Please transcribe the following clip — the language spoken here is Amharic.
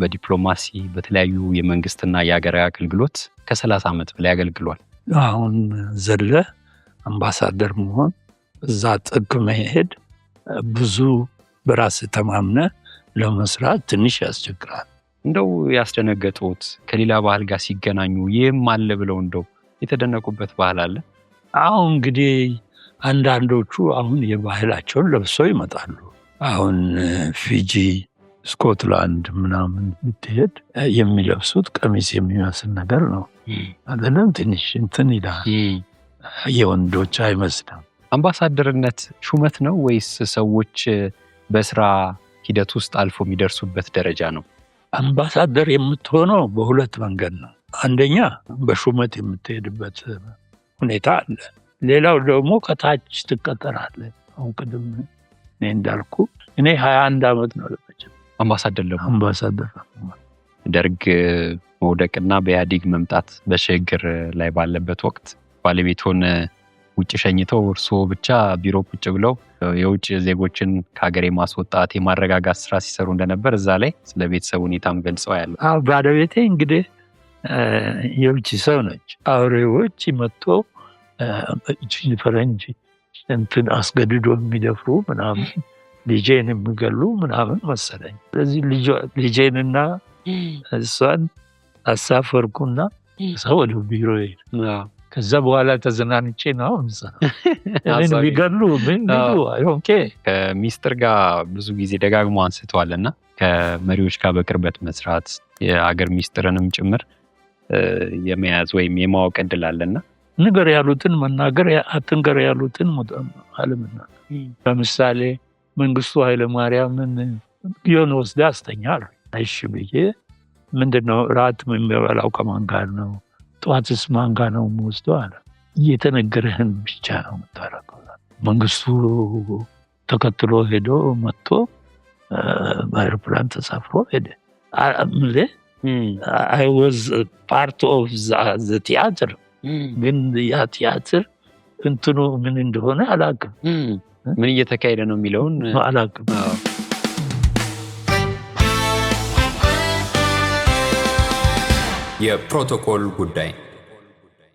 በዲፕሎማሲ በተለያዩ የመንግስትና የሀገራዊ አገልግሎት ከ30 ዓመት በላይ አገልግሏል። አሁን ዘለ አምባሳደር መሆን እዛ ጥግ መሄድ ብዙ በራስ ተማምነ ለመስራት ትንሽ ያስቸግራል። እንደው ያስደነገጡት ከሌላ ባህል ጋር ሲገናኙ ይህም አለ ብለው እንደው የተደነቁበት ባህል አለ? አሁን እንግዲህ አንዳንዶቹ አሁን የባህላቸውን ለብሰው ይመጣሉ። አሁን ፊጂ፣ ስኮትላንድ ምናምን ብትሄድ የሚለብሱት ቀሚስ የሚመስል ነገር ነው አይደለም? ትንሽ እንትን ይላል። የወንዶች አይመስልም። አምባሳደርነት ሹመት ነው ወይስ ሰዎች በስራ ሂደት ውስጥ አልፎ የሚደርሱበት ደረጃ ነው? አምባሳደር የምትሆነው በሁለት መንገድ ነው። አንደኛ በሹመት የምትሄድበት ሁኔታ አለ። ሌላው ደግሞ ከታች ትቀጠራለህ። አሁን ቅድም እኔ እንዳልኩ እኔ 21 ዓመት ነው ለመቼም አምባሳደር ደርግ መውደቅና በኢህአዴግ መምጣት በሽግግር ላይ ባለበት ወቅት ባለቤቶን ውጭ ሸኝተው እርስዎ ብቻ ቢሮ ቁጭ ብለው የውጭ ዜጎችን ከሀገር የማስወጣት የማረጋጋት ስራ ሲሰሩ እንደነበር እዛ ላይ ስለ ቤተሰብ ሁኔታም ገልጸው ያለ። ባለቤቴ እንግዲህ የውጭ ሰው ነች። አውሬዎች መጥቶ ፈረንጅ እንትን አስገድዶ የሚደፍሩ ምናምን ልጄን የሚገሉ ምናምን መሰለኝ። ስለዚህ ልጄንና እሷን አሳፈርኩና ሰው ወደ ቢሮ ሄድ። ከዛ በኋላ ተዘናንቼ ነው ምን ቢገሉ ምን ቢሉ ኦኬ። ከሚስጥር ጋር ብዙ ጊዜ ደጋግሞ አንስተዋልና ከመሪዎች ጋር በቅርበት መስራት የሀገር ሚስጥርንም ጭምር የመያዝ ወይም የማወቅ እድል አለና ንገር ያሉትን መናገር፣ አትንገር ያሉትን አለመናገር። ለምሳሌ መንግስቱ ኃይለማርያምን ቢሆን ወስዳ አስተኛል። እሺ ብዬ ምንድነው ራት የሚበላው ከማን ጋር ነው? ጠዋትስ ማን ጋር ነው የምወስደው አለ። እየተነገረህን ብቻ ነው የምታደርገው። መንግስቱ ተከትሎ ሄዶ መጥቶ በአይሮፕላን ተሳፍሮ ሄደ። I was part of the theater ግን ያ ቲያትር እንትኑ ምን እንደሆነ አላውቅም። ምን እየተካሄደ ነው የሚለውን አላውቅም። የፕሮቶኮል ጉዳይ